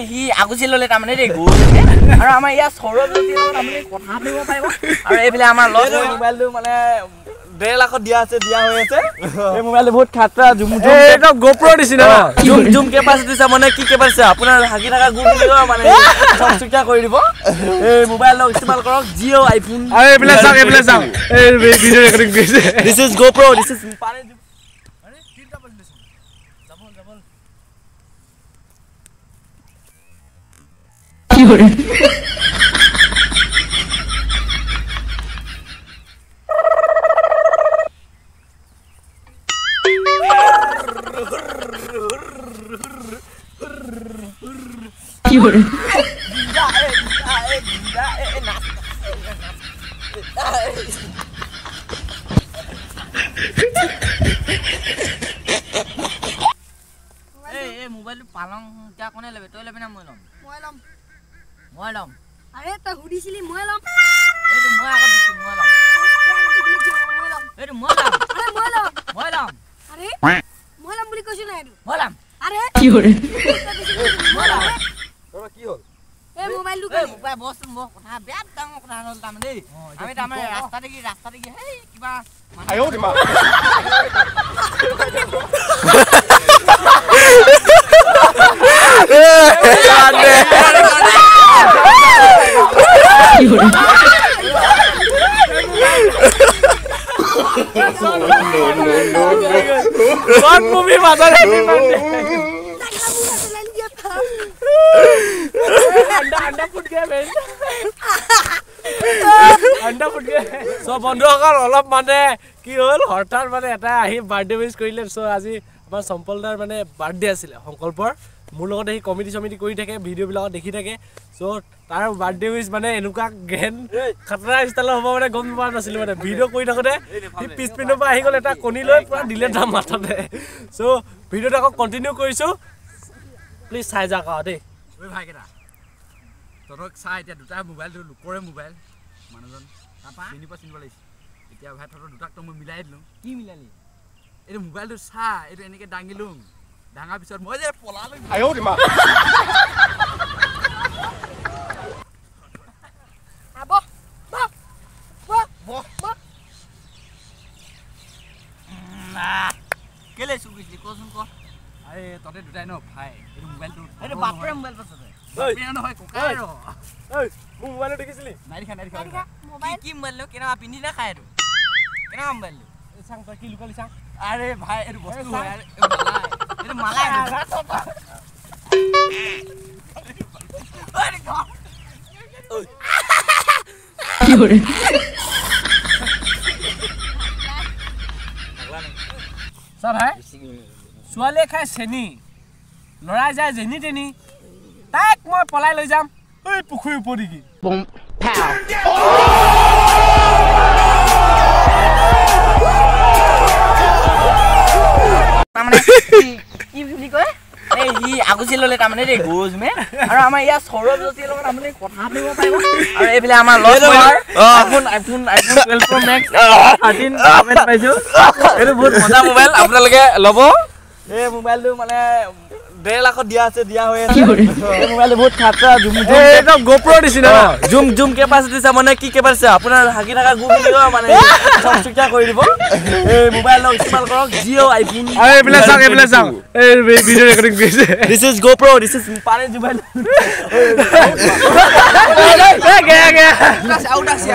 He Agusilo let Amane go. Aramaya Soro কথা দিব পাৰিব আৰু এইফালে আমাৰ লগ মোবাইলটো মানে 1.5 লাখ দিয়া হৈছে এই মোবাইলটো বহুত খাতৰা জুম এটা GoPro দিছিনা জুম কেপাসিটি মানে কি কেপাসিটি আপোনাৰ হাগি থাকা গুণ দিব মানে সবচুকিয়া কৰি দিব এই মোবাইলটো ইস্তেমাল কৰক জিও আইফোন আৰে এইফালে চাওক এই ভিডিও ৰেকৰ্ডিং কৰিছে this is GoPro this is পাৰে আৰে তিনটা বলিছ ডাবল কি হরে কি হরে এই মোবাইল পালং কা কোনে লবে তই লবি না মই লম আরে তা হুডিছিলি মই লম এইটো মই আগত দিছো মই লম এইটো মই লম আরে মই লম বুলি কৈছিল না এইটো মই লম আরে কি হরে মই লম তোরা কি হল এই মোবাইলটো এই মোবাইল বস্তু মই কথা বেয়া ডাঙৰ কথা হ'ল তাম দেই আমি তামে ৰাস্তা দেখি হেই কিবা আয়ো দিমা What movie mother Anda put gaya men Anda put gaya So বন্ধুসকল অলপ মানে কি হল হঠাৎ মানে এটা আহি বাৰ্থডে উইশ কৰিলে সো আজি আমাৰ সম্পলদাৰ মানে বাৰ্থডে আছিল সংকল্পৰ মোৰ লগত এই কমিটি কৰি থাকে ভিডিও বিলাক দেখি থাকে সো তাৰ বাৰ্থডে উইশ মানে এনেকুৱা গেন খতৰা ষ্টাইল হ'ব মানে গম পোৱা নাছিল মানে ভিডিও কৰি থাকোতে এই পিছ পিনৰ পৰা আহি গল এটা কণী লৈ পুৰা দিলে দাম মাথাতে সো ভিডিওটো আকৌ কন্টিনিউ কৰিছো প্লিজ চাই যাওক দেই ঐ ভাইকেটা তৰক চাই এতিয়া দুটা মোবাইলটো লুকৰে মোবাইল মানুহজন তাপা চিনিব লাগিছে এতিয়া ভাই তৰক দুটাক তো মই মিলাই দিলো কি মিলালি এই মোবাইলটো চা এইটো এনেকে ডাঙিলুম ডাঙা পিছত মই যে পলালো আয়ো দিমা আবো কেলে সুগিছি কোন কো আরে ততে দুটাই ন ভাই এই মোবাইলটো আরে বাপৰে মোবাইল পাছতে বাপৰে নহয় কোকাই ৰ এই মোৰ মোবাইলটো দেখিছিলি নাই দেখা মোবাইল কি মোবাইল লো কেনা পিন্ধি না খায় এটো কেনা মোবাইল লো চাং তই কি লুকালি চাং আরে ভাই এটো বস্তু হয় আরে এটো মালাই আরে গড কি হরে সব ভাই ছোৱালীয়ে খাই চেনি লৰাই যায় যেনি তেনি তাক মই পলাই লৈ যাম এই পুখুৰীৰ ওপৰত কি মানে কি বুলি কয় এই হি আগুছিলো let আমনে ৰে গোজ মে আৰু আমাৰ ইয়া সৰজতি লগত আমনে কথা দিব পাৰিব আৰু এইফালে আমাৰ লগ আইফোন 12 Pro Max 13 কমেন্ট পাইছো এইটো বহুত মজা মোবাইল আপোনালোকে লব এই মোবাইলটো মানে 1.5 লাখ দিয়া হৈ আছে এই মোবাইলটো বহুত খাতৰা জুম এটা GoPro দিছিনা জুম কেপাসিটি মানে কি কেপাসিটি আপোনাৰ হাগি থাকা গুণ দিব মানে সবচুকিয়া কৰি দিব এই মোবাইলটো ইস্তেমাল কৰক জিও আইফোন আৰে এইফালে চাওক এই ভিডিও ৰেকৰ্ডিং কৰিছে this is GoPro this is পাৰে মোবাইল গয়া আউট আছে